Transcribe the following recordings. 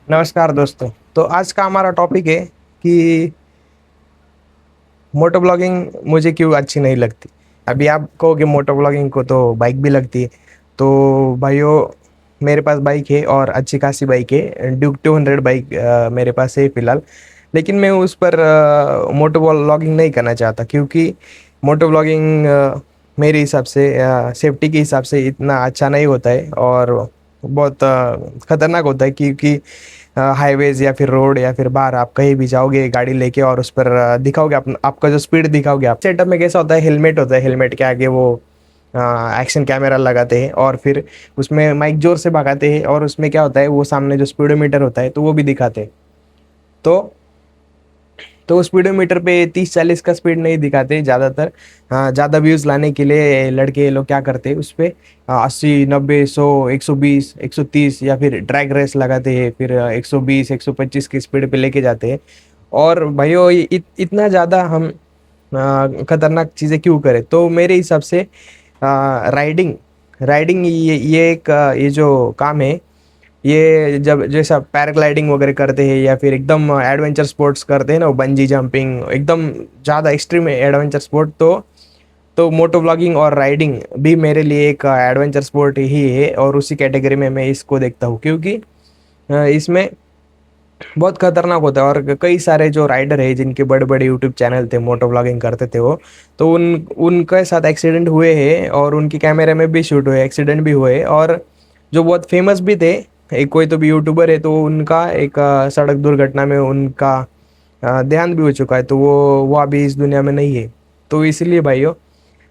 नमस्कार दोस्तों। तो आज का हमारा टॉपिक है कि मोटो ब्लॉगिंग मुझे क्यों अच्छी नहीं लगती। अभी आप कहोगे मोटो ब्लॉगिंग को तो बाइक भी लगती है। तो भाइयों, मेरे पास बाइक है और अच्छी खासी बाइक है। ड्यूक 200 बाइक मेरे पास है फ़िलहाल। लेकिन मैं उस पर मोटो ब्लॉगिंग नहीं करना चाहता, क्योंकि मोटो ब्लॉगिंग मेरे हिसाब से सेफ्टी के हिसाब से इतना अच्छा नहीं होता है और बहुत ख़तरनाक होता है, क्योंकि हाईवेज या फिर रोड या फिर बाहर आप कहीं भी जाओगे गाड़ी लेके और उस पर दिखाओगे आपका जो स्पीड दिखाओगे। आप सेटअप में कैसा होता है, हेलमेट होता है, हेलमेट के आगे वो एक्शन कैमरा लगाते हैं और फिर उसमें माइक जोर से भगाते हैं और उसमें क्या होता है, वो सामने जो स्पीडोमीटर होता है तो वो भी दिखाते हैं। तो स्पीडोमीटर पे 30-40 का स्पीड नहीं दिखाते ज़्यादातर। ज़्यादा व्यूज़ लाने के लिए लड़के लोग क्या करते हैं, उस पे 80, 90, 100, 120, 130 या फिर ड्रैग रेस लगाते हैं, फिर 120, 125 की स्पीड पे लेके जाते हैं। और भाइयों, इतना ज़्यादा हम खतरनाक चीज़ें क्यों करें? तो मेरे हिसाब से राइडिंग राइडिंग ये एक ये जो काम है, ये जब जैसा पैराग्लाइडिंग वगैरह करते हैं या फिर एकदम एडवेंचर स्पोर्ट्स करते हैं ना, बंजी जंपिंग, एकदम ज़्यादा एक्सट्रीम एडवेंचर स्पोर्ट, तो मोटो ब्लॉगिंग और राइडिंग भी मेरे लिए एक एडवेंचर स्पोर्ट ही है और उसी कैटेगरी में मैं इसको देखता हूँ, क्योंकि इसमें बहुत खतरनाक होता है। और कई सारे जो राइडर है जिनके बड़े बड़े यूट्यूब चैनल थे, मोटो ब्लॉगिंग करते थे वो, तो उनके साथ एक्सीडेंट हुए हैं और उनके कैमरे में भी शूट हुए, एक्सीडेंट भी हुए। और जो बहुत फेमस भी थे, एक कोई तो भी यूट्यूबर है, तो उनका एक सड़क दुर्घटना में उनका देहांत भी हो चुका है, तो वो अभी इस दुनिया में नहीं है। तो इसलिए भाइयों,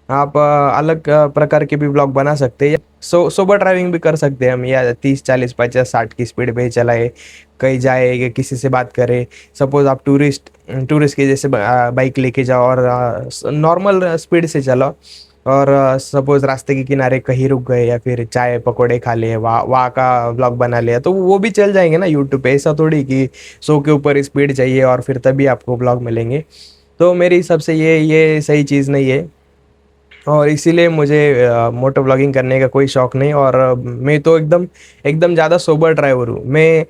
आप अलग प्रकार के भी ब्लॉग बना सकते हैं। सोबर ड्राइविंग भी कर सकते हैं हम, या 30, 40, 50, 60 की स्पीड पे चलाए, कहीं जाए या किसी से बात करे। सपोज आप टूरिस्ट टूरिस्ट के जैसे बाइक लेके जाओ और नॉर्मल स्पीड से चलाओ, और सपोज रास्ते के किनारे कहीं रुक गए या फिर चाय पकौड़े खा लिए, वहाँ वहाँ का ब्लॉग बना लिया, तो वो भी चल जाएंगे ना यूट्यूब पे। ऐसा थोड़ी कि 100 के ऊपर स्पीड चाहिए और फिर तभी आपको ब्लॉग मिलेंगे। तो मेरे हिसाब से ये सही चीज़ नहीं है, और इसीलिए मुझे मोटो ब्लॉगिंग करने का कोई शौक नहीं। और मैं तो एकदम एकदम ज़्यादा सोबर ड्राइवर हूँ मैं।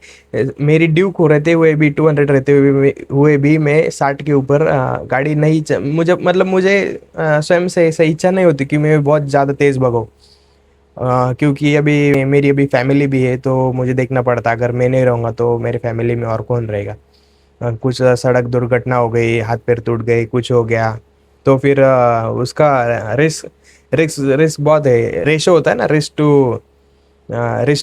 मेरी ड्यूक हो रहते हुए भी, 200 रहते हुए भी मैं 60 के ऊपर गाड़ी नहीं मुझे मतलब मुझे स्वयं से ऐसा इच्छा नहीं होती कि मैं बहुत ज़्यादा तेज़ भगाऊँ। क्योंकि अभी मेरी अभी फैमिली भी है, तो मुझे देखना पड़ता है, अगर मैं नहीं रहूँगा तो मेरे फैमिली में और कौन रहेगा। कुछ सड़क दुर्घटना हो गई, हाथ पैर टूट गए, कुछ हो गया, तो फिर उसका रिस्क रिस्क रिस्क बहुत है। रेशो होता है ना, रिस्क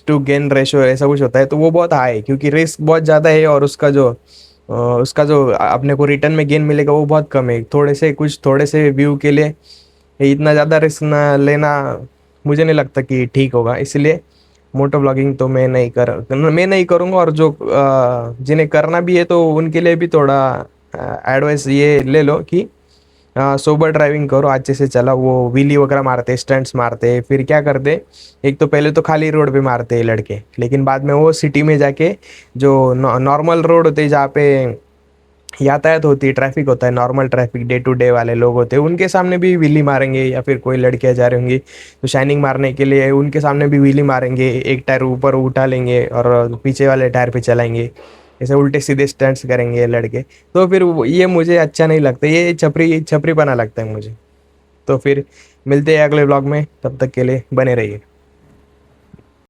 टू गेन रेशो, ऐसा कुछ होता है, तो वो बहुत हाई है, क्योंकि रिस्क बहुत ज़्यादा है और उसका जो अपने को रिटर्न में गेन मिलेगा वो बहुत कम है। थोड़े से व्यू के लिए इतना ज़्यादा रिस्क ना लेना मुझे नहीं लगता कि ठीक होगा। इसलिए मोटो ब्लॉगिंग तो मैं नहीं करूँगा। और जो जिन्हें करना भी है तो उनके लिए भी थोड़ा एडवाइस ये ले लो कि सोबर ड्राइविंग करो, अच्छे से चलाओ। वो व्हीली वगैरह मारते, स्टंट्स मारते, फिर क्या करते, एक तो पहले तो खाली रोड पे मारते हैं लड़के, लेकिन बाद में वो सिटी में जाके जो नॉर्मल रोड होते हैं, जहाँ पे यातायात होती है, ट्रैफिक होता है, normal traffic day to day वाले लोग होते हैं, उनके सामने भी व्हीली मारेंगे। या फिर कोई लड़कियां जा रही होंगी तो शाइनिंग मारने के लिए उनके सामने भी व्हीली मारेंगे, एक टायर ऊपर उठा लेंगे और पीछे वाले टायर पे चलाएंगे, ऐसे उल्टे सीधे स्टंट्स करेंगे लड़के। तो फिर ये मुझे अच्छा नहीं लगता, ये छपरी छपरीपना लगता है मुझे। तो फिर मिलते हैं अगले व्लॉग में, तब तक के लिए बने रहिए।